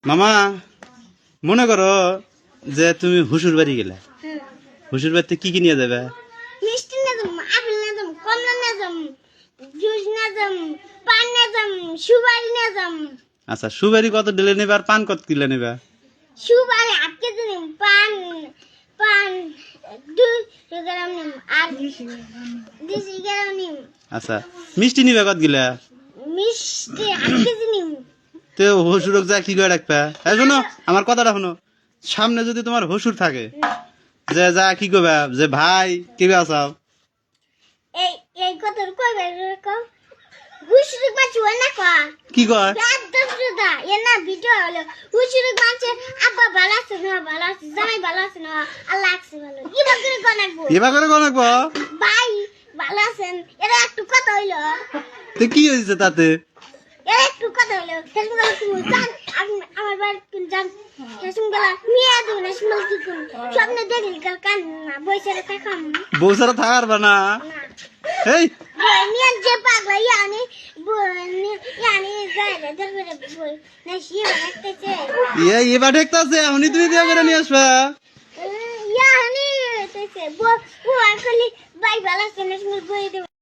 মামা মনে করো যে তুমি হুসুর বাড়ি গেলে, হুসুর বাড়িতে কি কি নিয়ে যাবে? মিষ্টি না যাম, আপেল না যাম, কমলা না যাম, জুস না যাম, পান না যাম, সুপারি না যাম। আচ্ছা, সুপারি কত দিলে নেবে আর পান কত কিলো নেবে? সুপারি 8 কেজি নিম, পান পান 200 গ্রাম নিম, আর 200 গ্রাম নিম। আচ্ছা, মিষ্টি নিবে কত গিলা? মিষ্টি 8 কেজি নিম। তো হসুরক যা কি করে রাখবে? এই শোনো, আমার কথাটা শোনো। সামনে যদি তোমার হসুর থাকে, যে যা কি করবে, যে ভাই কি আসাও? এই এই কত কইবে কম হুশুরক বাচ্চা হয় না কয়া কি কয়? রাত 10টা এ না ভিডিও হলো হুশুরক বাচ্চা আব্বা ভালো আছে না, ভালো আছে, জামাই ভালো আছে না, আল্লাহ আছে ভালো, ইবা করে গনাকবো, এবার করে কোন রাখবো? ভাই ভালো আছেন, এরা একটু কথা হইলো, তো কি হয়েছে তাতে? এরা একটু কথা হইলো, হেসুঙ্গলা তুমি জান, আমার বাড়ি কোন জান, হেসুঙ্গলা নিয়ে দেব না, স্মেল কি কোন স্বপ্নে দেখলি কাল কান না বইসারে থাকাম বউ ছাড়া থাকার বা না? না এই নিয়ে যে পাগলা ইয়ানি গায়ে ধরে বই না শিয়া রাখতেছে এবার দেখতেছে এমনি তুমি বিয়ে করে নিয়ে আসবা। ইয়ানি তেছে বই বই খালি বাই বালা সে বই